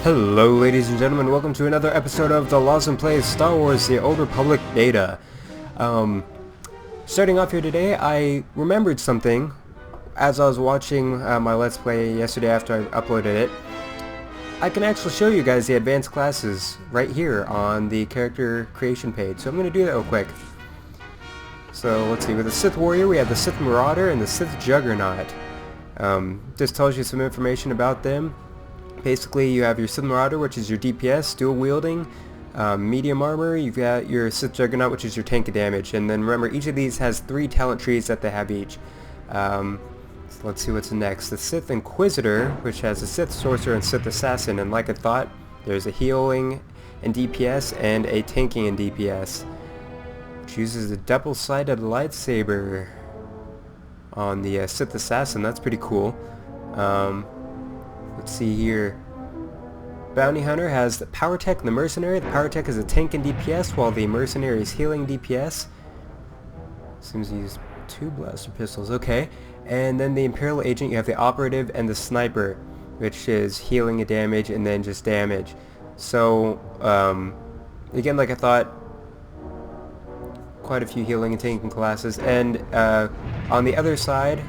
Hello ladies and gentlemen, welcome to another episode of the Laws and Plays Star Wars The Old Republic Beta. Starting off here today, I remembered something as I was watching my Let's Play yesterday after I uploaded it. I can actually show you guys the advanced classes right here on the character creation page, so I'm going to do that real quick. So let's see, with the Sith Warrior we have the Sith Marauder and the Sith Juggernaut. This tells you some information about them. Basically, you have your Sith Marauder, which is your DPS, dual wielding, medium armor. You've got your Sith Juggernaut, which is your tank of damage. And then remember, each of these has 3 talent trees that they have each. So let's see what's next. The Sith Inquisitor, which has a Sith Sorcerer and Sith Assassin. And like I thought, there's a healing and DPS and a tanking and DPS. Which uses a double-sided lightsaber on the Sith Assassin. That's pretty cool. Let's see here. Bounty Hunter has the Power Tech and the Mercenary. The Power Tech is a tank and DPS, while the Mercenary is healing DPS. Seems to use 2 blaster pistols. Okay. And then the Imperial Agent, you have the Operative and the Sniper, which is healing and damage and then just damage. So, again, like I thought, quite a few healing and tanking classes. And on the other side,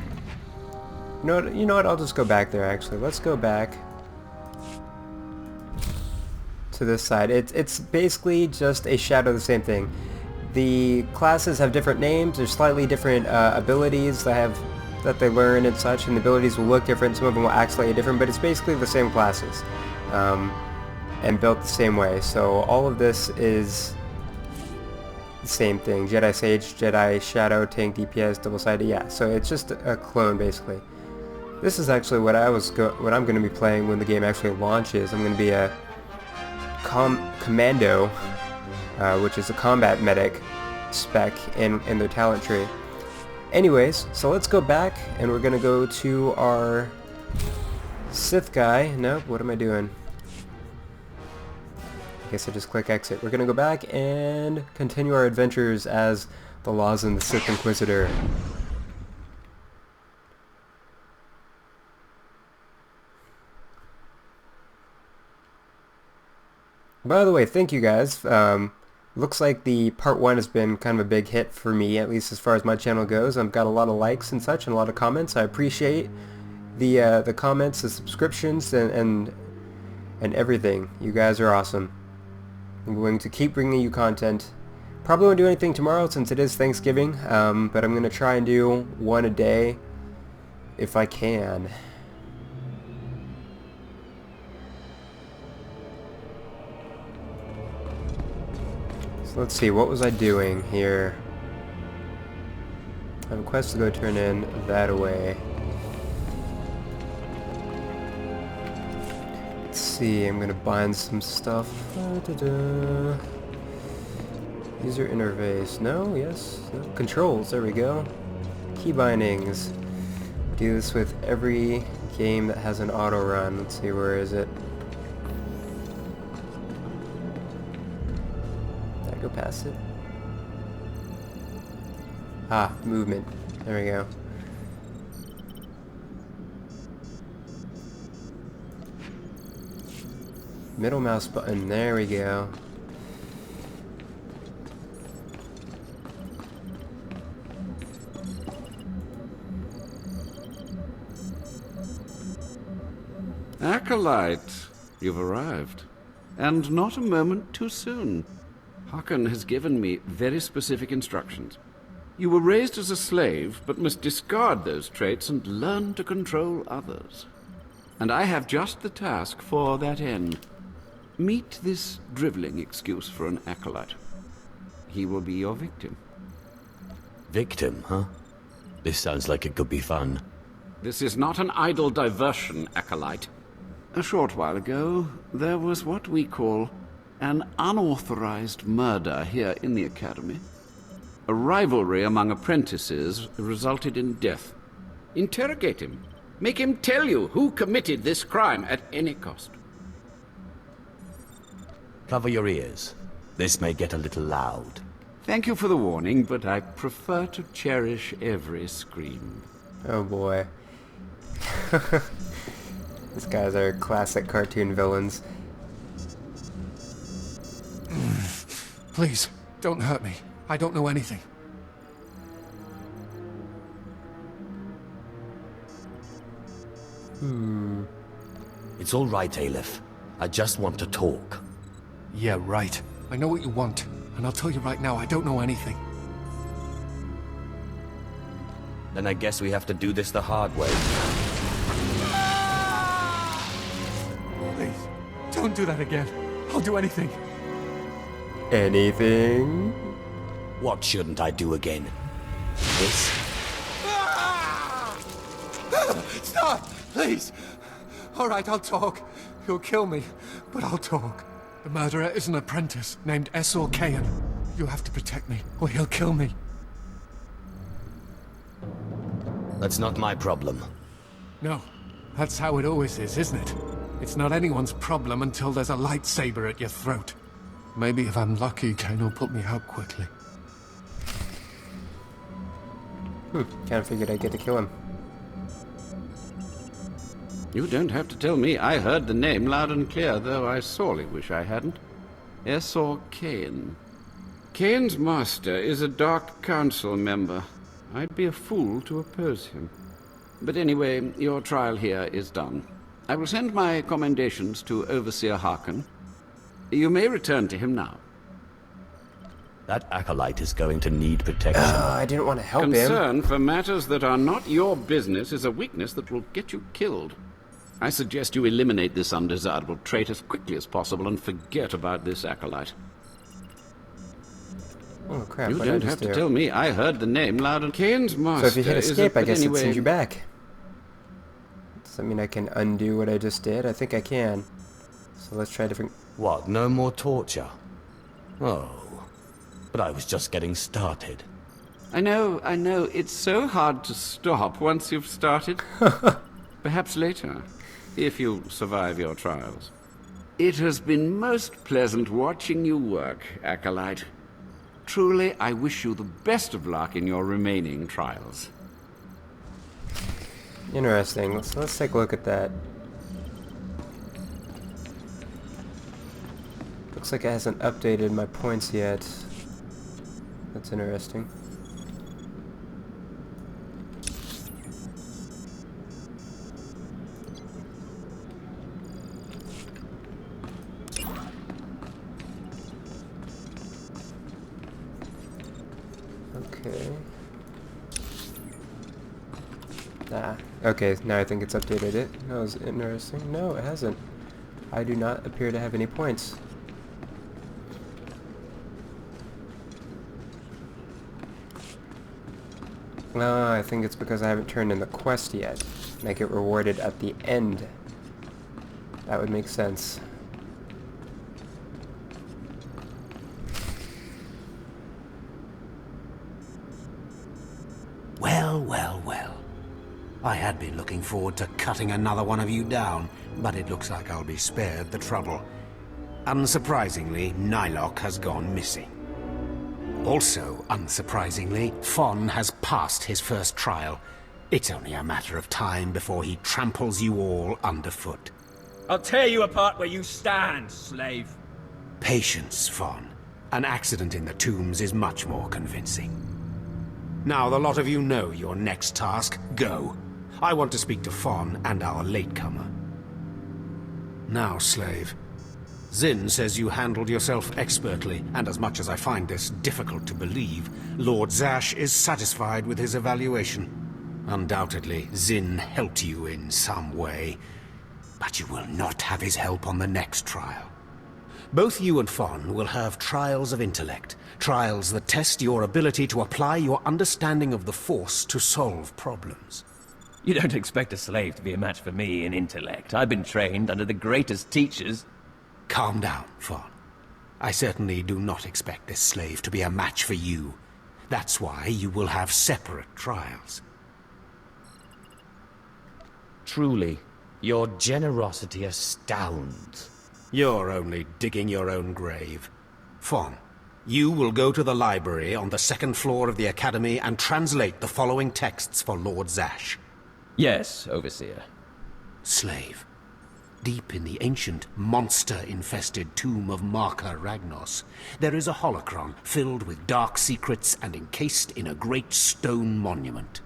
you know what, I'll just go back there actually. Let's go back to this side. It's basically just a shadow of the same thing. The classes have different names, there's slightly different abilities that they learn and such, and the abilities will look different, some of them will act slightly different, but it's basically the same classes. And built the same way. So all of this is the same thing. Jedi Sage, Jedi Shadow, Tank, DPS, double-sided, yeah. So it's just a clone basically. This is actually what I'm going to be playing when the game actually launches. I'm going to be a Commando, which is a combat medic spec in their talent tree. Anyways, so let's go back and we're going to go to our Sith guy. Nope, what am I doing? I guess I just click exit. We're going to go back and continue our adventures as the Laws and the Sith Inquisitor. By the way, thank you guys. Looks like the part 1 has been kind of a big hit for me, at least as far as my channel goes. I've got a lot of likes and such and a lot of comments. I appreciate the comments, the subscriptions, and everything. You guys are awesome. I'm going to keep bringing you content. Probably won't do anything tomorrow since it is Thanksgiving, but I'm going to try and do one a day if I can. Let's see, what was I doing here? I have a quest to go turn in that way. Let's see, I'm gonna bind some stuff. User interface. No, yes. No. Controls, there we go. Key bindings. Do this with every game that has an auto run. Let's see, where is it? Go past it. Ah, movement. There we go. Middle mouse button. There we go. Acolyte, you've arrived. And not a moment too soon. Hakan has given me very specific instructions. You were raised as a slave, but must discard those traits and learn to control others. And I have just the task for that end. Meet this driveling excuse for an acolyte. He will be your victim. Victim, huh? This sounds like it could be fun. This is not an idle diversion, acolyte. A short while ago, there was what we call an unauthorized murder here in the Academy. A rivalry among apprentices resulted in death. Interrogate him. Make him tell you who committed this crime at any cost. Cover your ears. This may get a little loud. Thank you for the warning, but I prefer to cherish every scream. Oh boy. These guys are classic cartoon villains. Please, don't hurt me. I don't know anything. It's all right, Aleph. I just want to talk. Yeah, right. I know what you want, and I'll tell you right now, I don't know anything. Then I guess we have to do this the hard way. Please, don't do that again. I'll do anything. Anything? What shouldn't I do again? This? Stop! Please! Alright, I'll talk. He'll kill me, but I'll talk. The murderer is an apprentice named Esor Kayan. You have to protect me, or he'll kill me. That's not my problem. No, that's how it always is, isn't it? It's not anyone's problem until there's a lightsaber at your throat. Maybe if I'm lucky, Kain will put me out quickly. Kinda figured I'd get to kill him. You don't have to tell me. I heard the name loud and clear, though I sorely wish I hadn't. Esor Kain. Kain's master is a Dark Council member. I'd be a fool to oppose him. But anyway, your trial here is done. I will send my commendations to Overseer Harkin. You may return to him now. That acolyte is going to need protection. I didn't want to help him. Concern for matters that are not your business is a weakness that will get you killed. I suggest you eliminate this undesirable trait as quickly as possible and forget about this acolyte. Oh crap, You what did I don't just have to do? tell me. I heard the name loud and Kain's master. So if you hit is escape, a, I guess anyway, it sends you back. Does that mean I can undo what I just did? I think I can. So let's try different... What, no more torture? Oh, but I was just getting started. I know. It's so hard to stop once you've started. Perhaps later, if you survive your trials. It has been most pleasant watching you work, Acolyte. Truly, I wish you the best of luck in your remaining trials. Interesting. Let's take a look at that. Looks like it hasn't updated my points yet. That's interesting. Okay. Okay, now I think it's updated it. That was interesting. No, it hasn't. I do not appear to have any points. No, I think it's because I haven't turned in the quest yet. And I get rewarded at the end. That would make sense. Well. I had been looking forward to cutting another one of you down, but it looks like I'll be spared the trouble. Unsurprisingly, Nylock has gone missing. Also, unsurprisingly, Fon has passed his first trial. It's only a matter of time before he tramples you all underfoot. I'll tear you apart where you stand, slave. Patience, Fon. An accident in the tombs is much more convincing. Now the lot of you know your next task. Go. I want to speak to Fon and our latecomer. Now, slave. Zin says you handled yourself expertly, and as much as I find this difficult to believe, Lord Zash is satisfied with his evaluation. Undoubtedly, Zin helped you in some way, but you will not have his help on the next trial. Both you and Fon will have trials of intellect, trials that test your ability to apply your understanding of the Force to solve problems. You don't expect a slave to be a match for me in intellect. I've been trained under the greatest teachers. Calm down, Fon. I certainly do not expect this slave to be a match for you. That's why you will have separate trials. Truly, your generosity astounds. You're only digging your own grave. Fon, you will go to the library on the second floor of the Academy and translate the following texts for Lord Zash. Yes, Overseer. Slave, deep in the ancient, monster-infested tomb of Marka Ragnos, there is a holocron filled with dark secrets and encased in a great stone monument.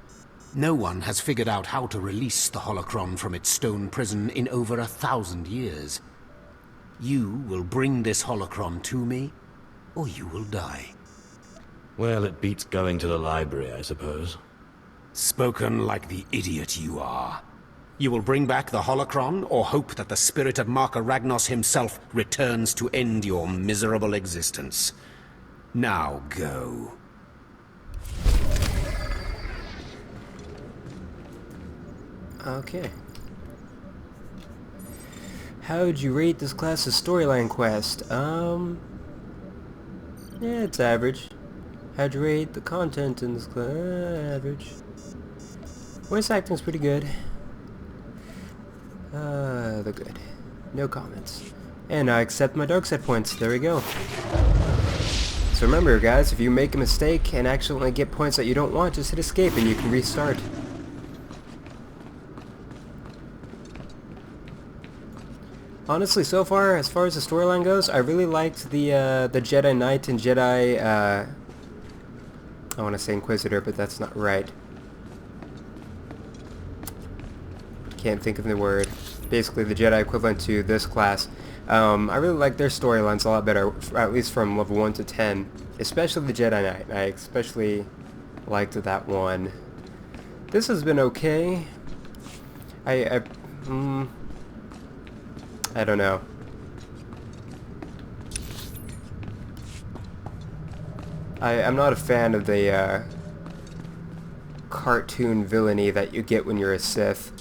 No one has figured out how to release the holocron from its stone prison in over 1,000 years. You will bring this holocron to me, or you will die. Well, it beats going to the library, I suppose. Spoken like the idiot you are. You will bring back the holocron, or hope that the spirit of Marka Ragnos himself returns to end your miserable existence. Now go. Okay. How would you rate this class's storyline quest? Yeah, it's average. How'd you rate the content in this class? Average. Voice acting's pretty good. The good. No comments. And I accept my dark side points. There we go. So remember, guys, if you make a mistake and accidentally get points that you don't want, just hit escape and you can restart. Honestly, so far as the storyline goes, I really liked the Jedi Knight and Jedi, I want to say Inquisitor, but that's not right. Can't think of the word. Basically, the Jedi equivalent to this class. I really like their storylines a lot better, at least from level 1 to 10. Especially the Jedi Knight. I especially liked that one. This has been okay. I don't know. I'm not a fan of the cartoon villainy that you get when you're a Sith.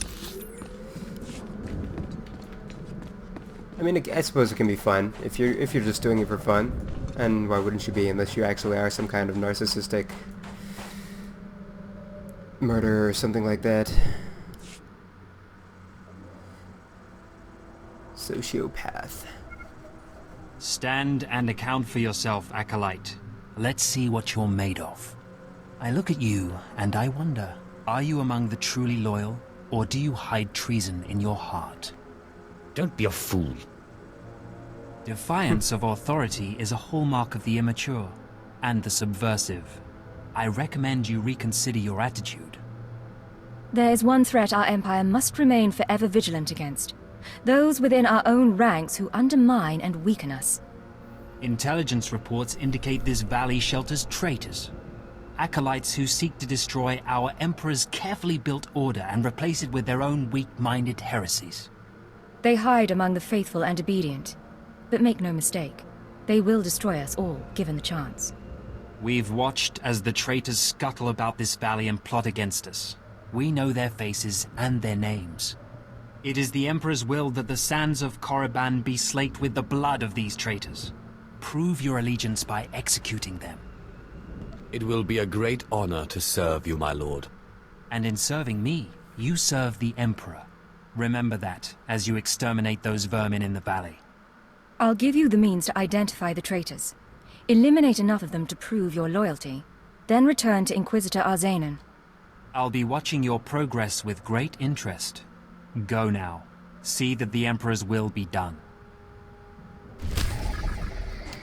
I mean, I suppose it can be fun if you're just doing it for fun, and why wouldn't you be unless you actually are some kind of narcissistic murderer or something like that. Sociopath. Stand and account for yourself, Acolyte. Let's see what you're made of. I look at you and I wonder, are you among the truly loyal, or do you hide treason in your heart? Don't be a fool. Defiance of authority is a hallmark of the immature and the subversive. I recommend you reconsider your attitude. There is one threat our Empire must remain forever vigilant against. Those within our own ranks who undermine and weaken us. Intelligence reports indicate this valley shelters traitors. Acolytes who seek to destroy our Emperor's carefully built order and replace it with their own weak-minded heresies. They hide among the faithful and obedient. But make no mistake, they will destroy us all, given the chance. We've watched as the traitors scuttle about this valley and plot against us. We know their faces and their names. It is the Emperor's will that the sands of Korriban be slaked with the blood of these traitors. Prove your allegiance by executing them. It will be a great honor to serve you, my lord. And in serving me, you serve the Emperor. Remember that, as you exterminate those vermin in the valley. I'll give you the means to identify the traitors. Eliminate enough of them to prove your loyalty. Then return to Inquisitor Arzanan. I'll be watching your progress with great interest. Go now. See that the Emperor's will be done.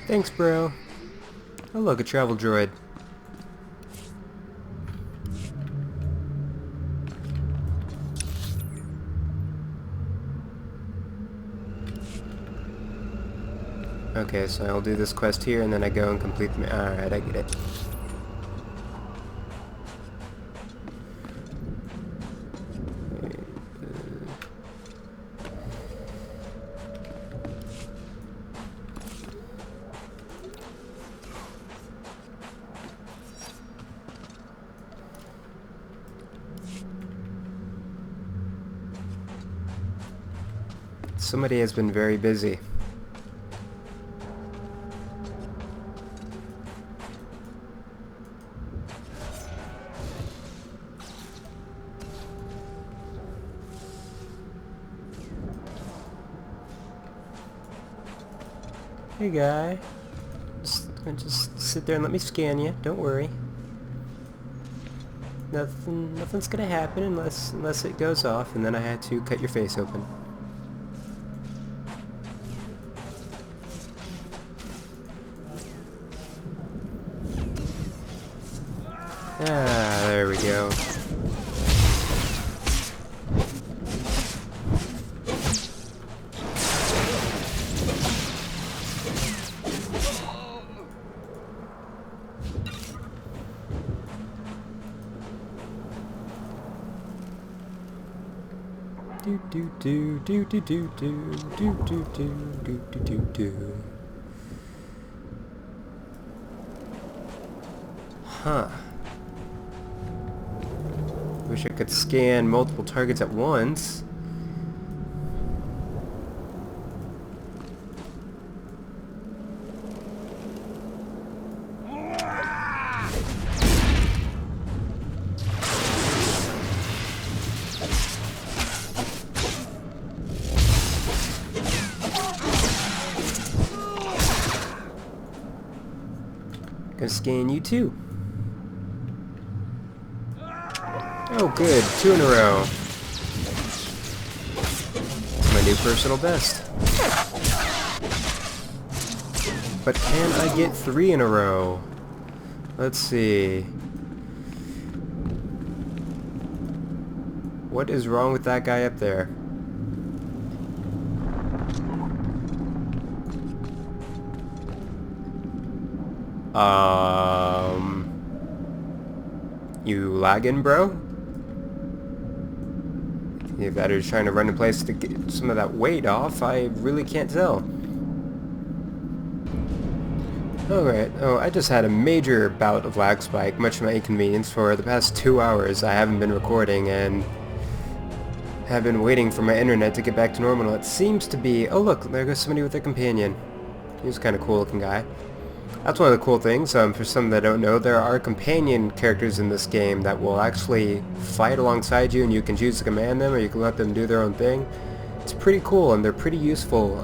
Thanks, bro. Oh look, a travel droid. Okay, so I'll do this quest here, and then I go and complete the... Alright, I get it. Somebody has been very busy. Hey guy, just sit there and let me scan you. Don't worry. Nothing's gonna happen unless it goes off, and then I had to cut your face open. Ah, there we go. Do do do do do do do do do do do do do. Huh. Wish I could scan multiple targets at once. Gonna scan you too. Oh good, 2 in a row. It's my new personal best. But can I get 3 in a row? Let's see. What is wrong with that guy up there? You lagging, bro? If that is trying to run in place to get some of that weight off, I really can't tell. Alright, oh, I just had a major bout of lag spike, much to my inconvenience. For the past 2 hours I haven't been recording and have been waiting for my internet to get back to normal. It seems to be... Oh look, there goes somebody with a companion. He was kind of cool looking guy. That's one of the cool things. For some that don't know, there are companion characters in this game that will actually fight alongside you, and you can choose to command them or you can let them do their own thing. It's pretty cool and they're pretty useful.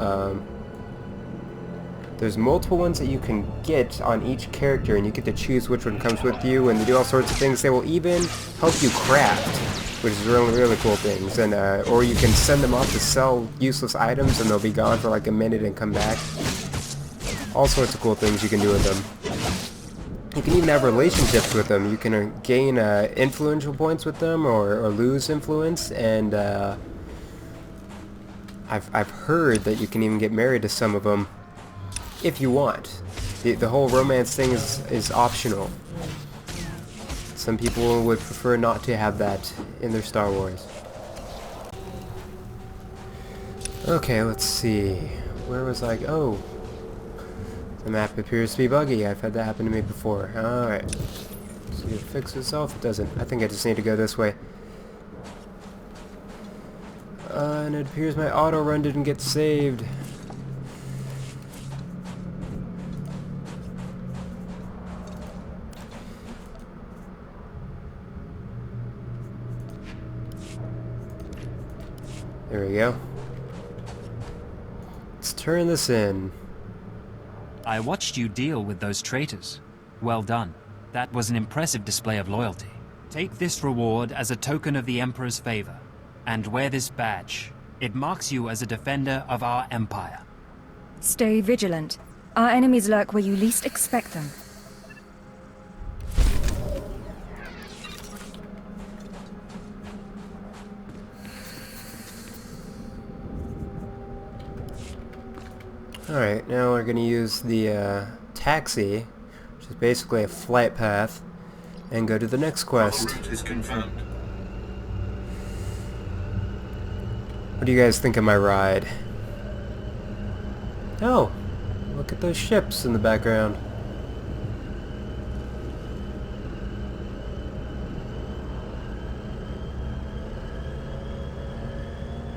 There's multiple ones that you can get on each character, and you get to choose which one comes with you, and they do all sorts of things. They will even help you craft, which is really, really cool things. And or you can send them off to sell useless items and they'll be gone for like a minute and come back. All sorts of cool things you can do with them. You can even have relationships with them. You can gain influential points with them or lose influence, and I've heard that you can even get married to some of them if you want. The whole romance thing is optional. Some people would prefer not to have that in their Star Wars. Okay, let's see. Where was I? Oh. The map appears to be buggy. I've had that happen to me before. Alright. See if it fixes itself. It doesn't. I think I just need to go this way. And it appears my auto run didn't get saved. There we go. Let's turn this in. I watched you deal with those traitors. Well done. That was an impressive display of loyalty. Take this reward as a token of the Emperor's favor, and wear this badge. It marks you as a defender of our Empire. Stay vigilant. Our enemies lurk where you least expect them. Alright, now we're going to use the taxi, which is basically a flight path, and go to the next quest. Is confirmed. What do you guys think of my ride? Oh, look at those ships in the background.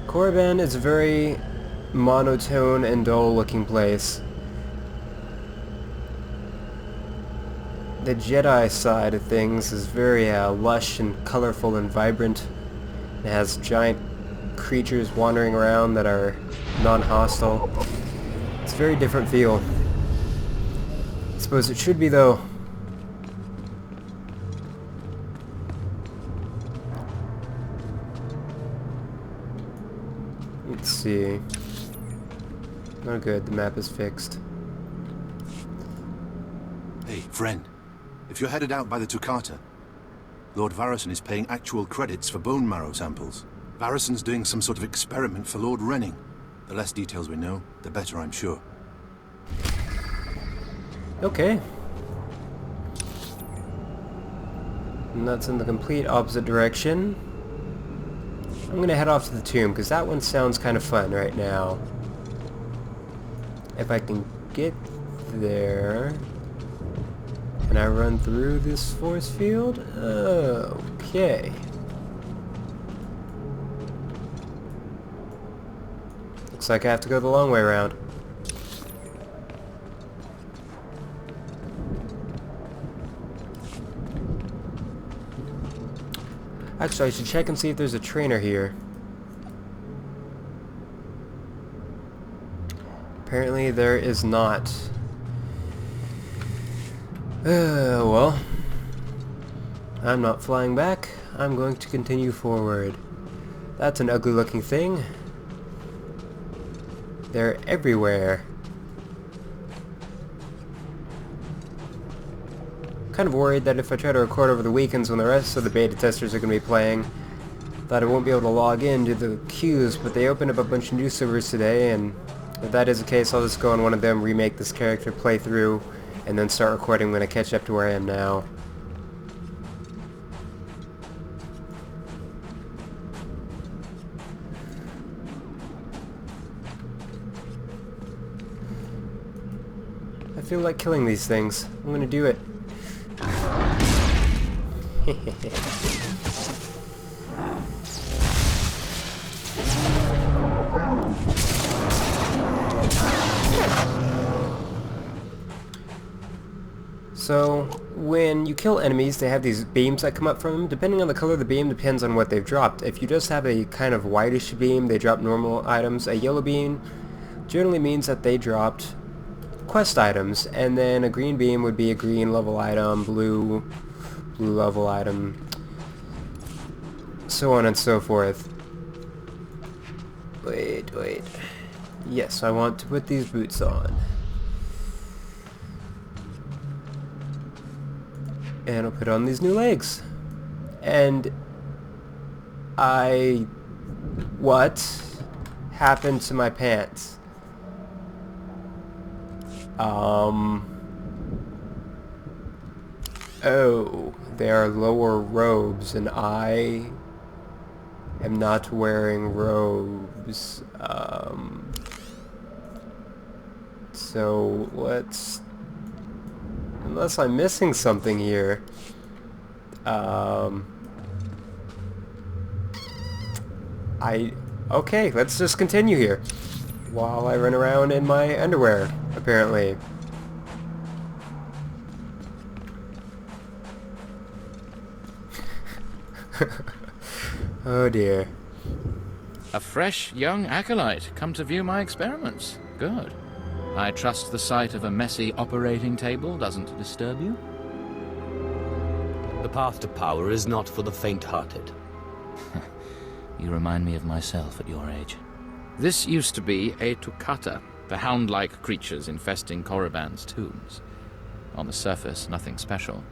Korriban is very monotone and dull looking place. The Jedi side of things is very lush and colorful and vibrant. It has giant creatures wandering around that are non-hostile. It's a very different feel. I suppose it should be though. Let's see. Oh good, the map is fixed. Hey, friend. If you're headed out by the Toccata, Lord Varison is paying actual credits for bone marrow samples. Varison's doing some sort of experiment for Lord Renning. The less details we know, the better, I'm sure. Okay. And that's in the complete opposite direction. I'm gonna head off to the tomb, because that one sounds kind of fun right now. If I can get there... Can I run through this force field? Okay. Looks like I have to go the long way around. Actually, I should check and see if there's a trainer here. Apparently there is not. Well, I'm not flying back. I'm going to continue forward. That's an ugly looking thing. They're everywhere. Kind of worried that if I try to record over the weekends when the rest of the beta testers are going to be playing, that I won't be able to log in to the queues, but they opened up a bunch of new servers today, and if that is the case, I'll just go on one of them, remake this character, play through, and then start recording when I catch up to where I am now. I feel like killing these things. I'm gonna do it. So, when you kill enemies, they have these beams that come up from them. Depending on the color of the beam, depends on what they've dropped. If you just have a kind of whitish beam, they drop normal items. A yellow beam generally means that they dropped quest items, and then a green beam would be a green level item, blue level item, so on and so forth. Wait. Yes, I want to put these boots on. And I'll put on these new legs. And what happened to my pants? Oh, they are lower robes, and I am not wearing robes. So let's... Unless I'm missing something here. Okay, let's just continue here. While I run around in my underwear, apparently. Oh dear. A fresh young acolyte, come to view my experiments. Good. I trust the sight of a messy operating table doesn't disturb you? The path to power is not for the faint-hearted. You remind me of myself at your age. This used to be a Toccata, the hound-like creatures infesting Korriban's tombs. On the surface, nothing special.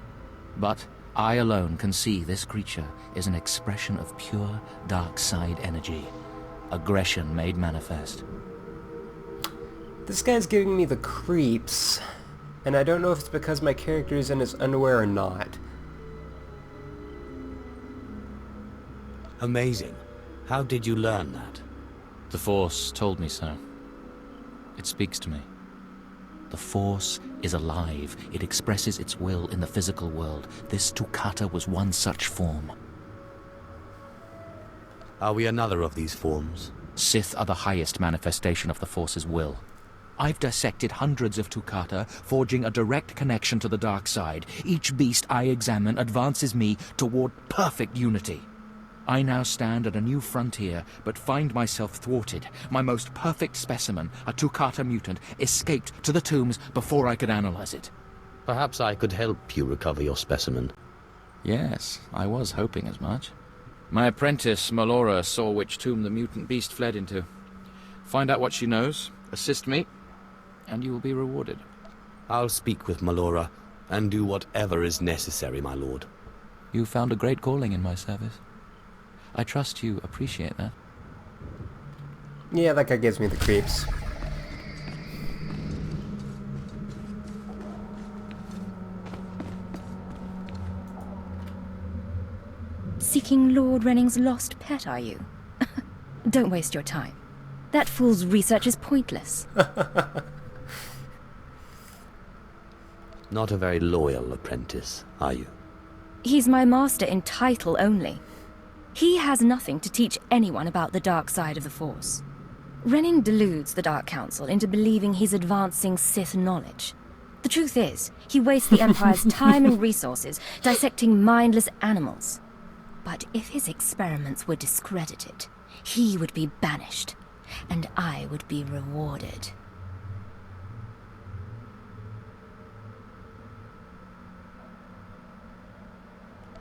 But I alone can see this creature is an expression of pure dark side energy. Aggression made manifest. This guy's giving me the creeps, and I don't know if it's because my character is in his underwear or not. Amazing. How did you learn that? The Force told me so. It speaks to me. The Force is alive. It expresses its will in the physical world. This Toccata was one such form. Are we another of these forms? Sith are the highest manifestation of the Force's will. I've dissected hundreds of Toccata, forging a direct connection to the dark side. Each beast I examine advances me toward perfect unity. I now stand at a new frontier, but find myself thwarted. My most perfect specimen, a Toccata mutant, escaped to the tombs before I could analyze it. Perhaps I could help you recover your specimen. Yes, I was hoping as much. My apprentice, Melora, saw which tomb the mutant beast fled into. Find out what she knows, assist me, and you will be rewarded. I'll speak with Melora, and do whatever is necessary, my lord. You found a great calling in my service. I trust you appreciate that. Yeah, that guy gives me the creeps. Seeking Lord Renning's lost pet, are you? Don't waste your time. That fool's research is pointless. Not a very loyal apprentice, are you? He's my master in title only. He has nothing to teach anyone about the dark side of the Force. Renning deludes the Dark Council into believing he's advancing Sith knowledge. The truth is, he wastes the Empire's time and resources dissecting mindless animals. But if his experiments were discredited, he would be banished, and I would be rewarded.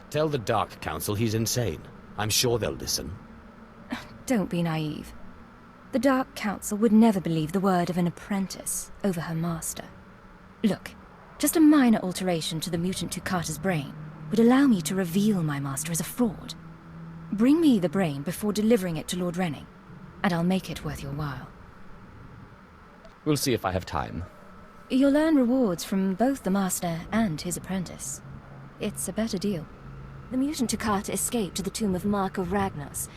Tell the Dark Council he's insane. I'm sure they'll listen. Don't be naive. The Dark Council would never believe the word of an apprentice over her master. Look, just a minor alteration to the mutant Tukata's brain would allow me to reveal my master as a fraud. Bring me the brain before delivering it to Lord Renning, and I'll make it worth your while. We'll see if I have time. You'll earn rewards from both the master and his apprentice. It's a better deal. The mutant Tukata escaped to the tomb of Mark of Ragnos.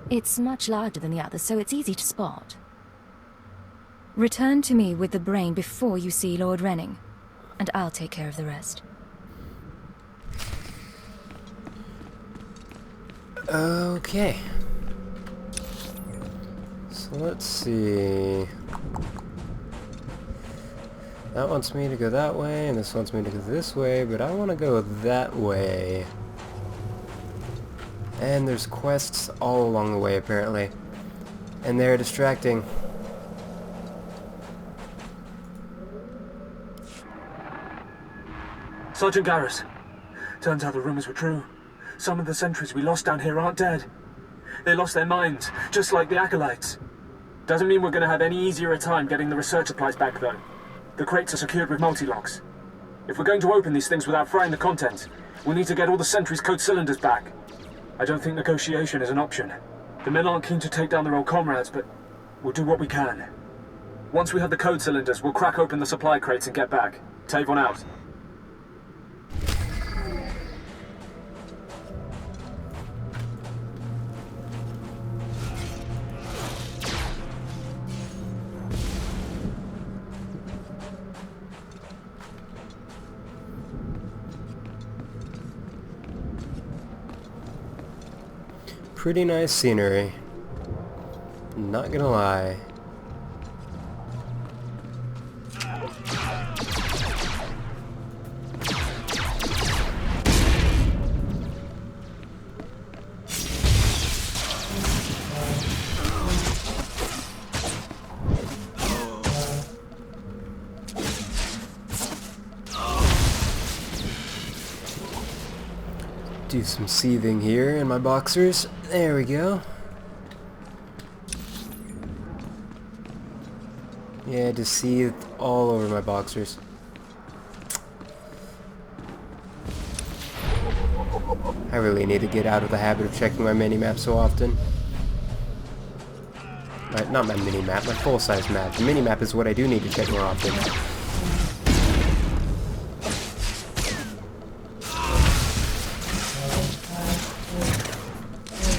It's much larger than the others, so it's easy to spot. Return to me with the brain before you see Lord Renning, and I'll take care of the rest. Okay. So let's see. That wants me to go that way, and this wants me to go this way, but I want to go that way. And there's quests all along the way, apparently. And they're distracting. Sergeant Garrus. Turns out the rumors were true. Some of the sentries we lost down here aren't dead. They lost their minds, just like the Acolytes. Doesn't mean we're going to have any easier a time getting the research supplies back, though. The crates are secured with multi-locks. If we're going to open these things without frying the contents, we'll need to get all the sentries' code cylinders back. I don't think negotiation is an option. The men aren't keen to take down their old comrades, but we'll do what we can. Once we have the code cylinders, we'll crack open the supply crates and get back. Tavon out. Pretty nice scenery. Not gonna lie. Do some seething here in my boxers. There we go. Yeah, just seethed all over my boxers. I really need to get out of the habit of checking my mini-map so often. Not my mini-map, my full-size map. The mini-map is what I do need to check more often.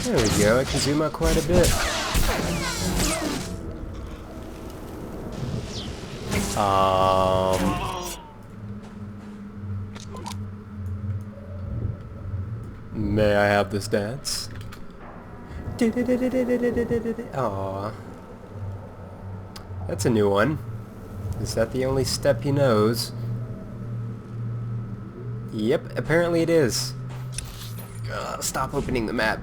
There we go, I can zoom out quite a bit. May I have this dance? Aww. That's a new one. Is that the only step he knows? Yep, apparently it is. Stop opening the map.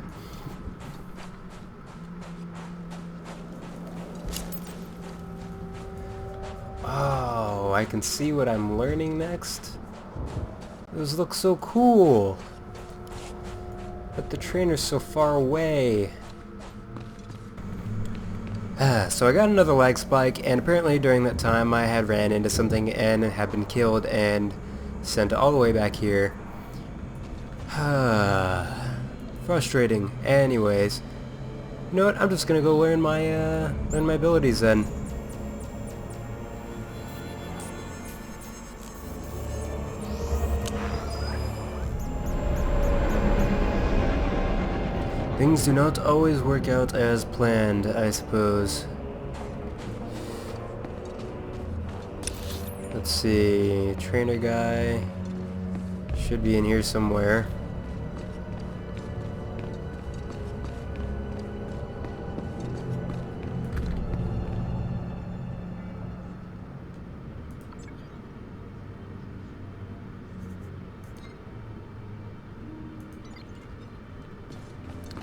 Oh, I can see what I'm learning next. Those look so cool. But the trainer's so far away. So I got another lag spike, and apparently during that time I had ran into something and had been killed and sent all the way back here. Frustrating. Anyways. You know what? I'm just gonna go learn my abilities then. Things do not always work out as planned, I suppose. Let's see, trainer guy should be in here somewhere.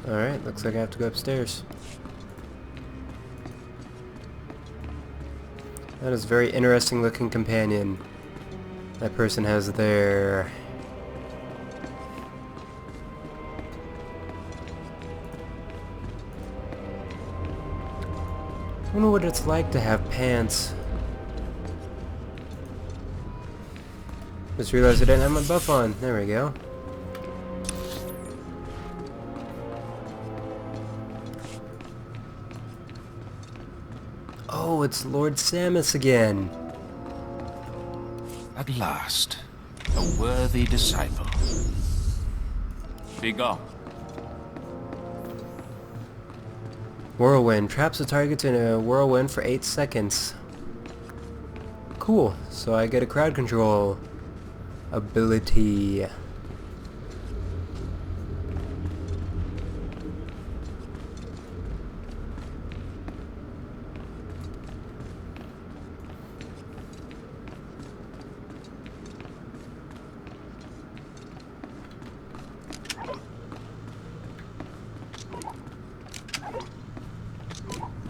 Alright, looks like I have to go upstairs. That is a very interesting looking companion that person has there. I wonder what it's like to have pants. Just realized I didn't have my buff on. There we go. Oh, it's Lord Samus again. At last, a worthy disciple. Be gone. Whirlwind. Traps the target in a whirlwind for 8 seconds. Cool. So I get a crowd control ability.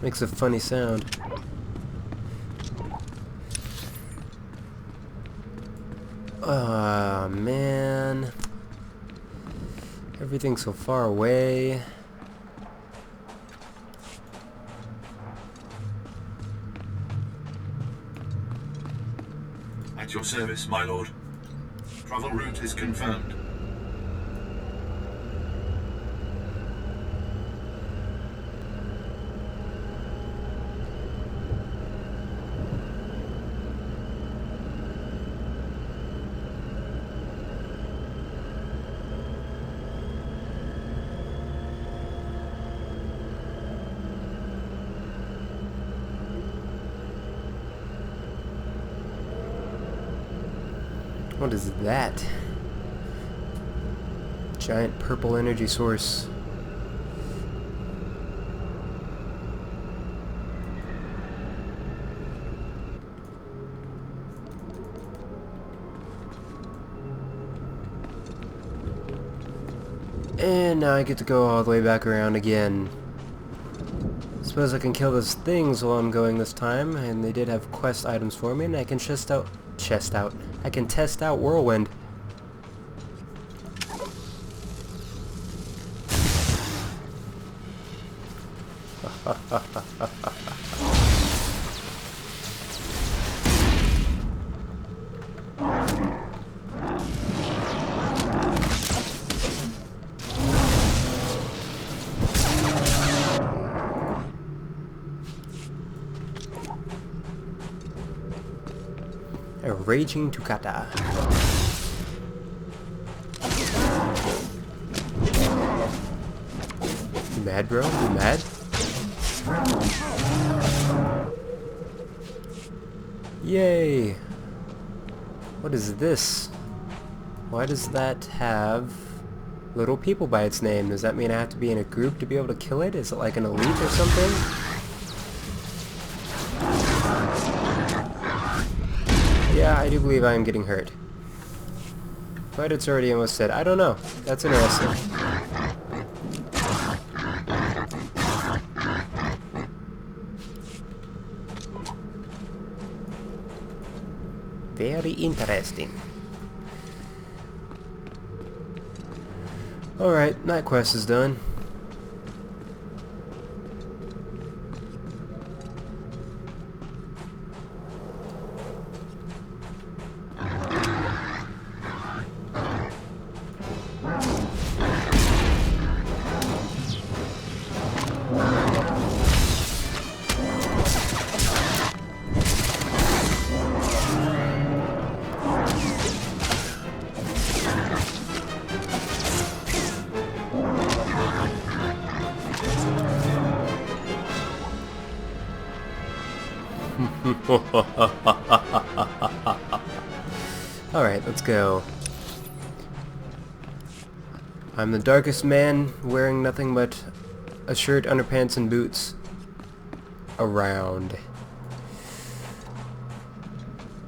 Makes a funny sound. Ah, man. Everything's so far away. At your service, my lord. Travel route is confirmed. What is that? Giant purple energy source. And now I get to go all the way back around again. Suppose I can kill those things while I'm going this time, and they did have quest items for me, and I can I can test out Whirlwind. A raging Tukata. You mad, bro? You mad? Yay! What is this? Why does that have little people by its name? Does that mean I have to be in a group to be able to kill it? Is it like an elite or something? Yeah, I do believe I am getting hurt. But it's already almost dead. I don't know. That's interesting. Very interesting. Alright, night quest is done. Alright, let's go. I'm the darkest man, wearing nothing but a shirt, underpants, and boots around.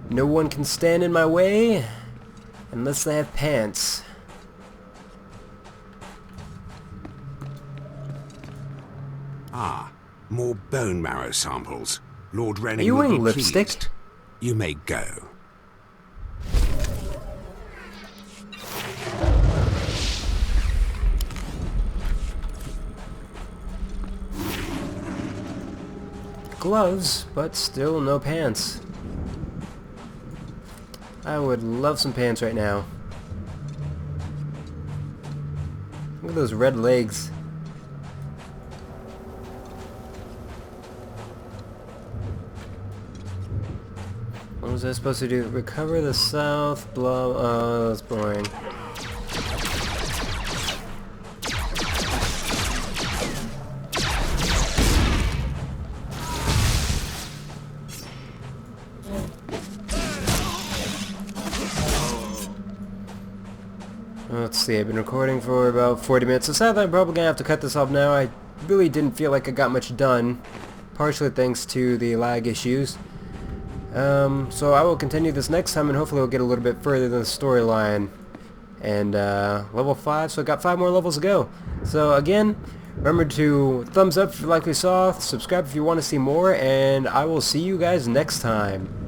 No one can stand in my way unless they have pants. Ah, more bone marrow samples. Lord Renning Are you will wearing be lipstick? pleased. You may go. Gloves, but still no pants. I would love some pants right now. Look at those red legs. What was I supposed to do? Recover the south, blah, oh, that's boring. Let's see, I've been recording for about 40 minutes, so sadly I'm probably gonna have to cut this off now. I really didn't feel like I got much done, partially thanks to the lag issues. So I will continue this next time, and hopefully we'll get a little bit further than the storyline. And level 5, so I got 5 more levels to go. So again, remember to thumbs up if you like what you saw, subscribe if you want to see more, and I will see you guys next time.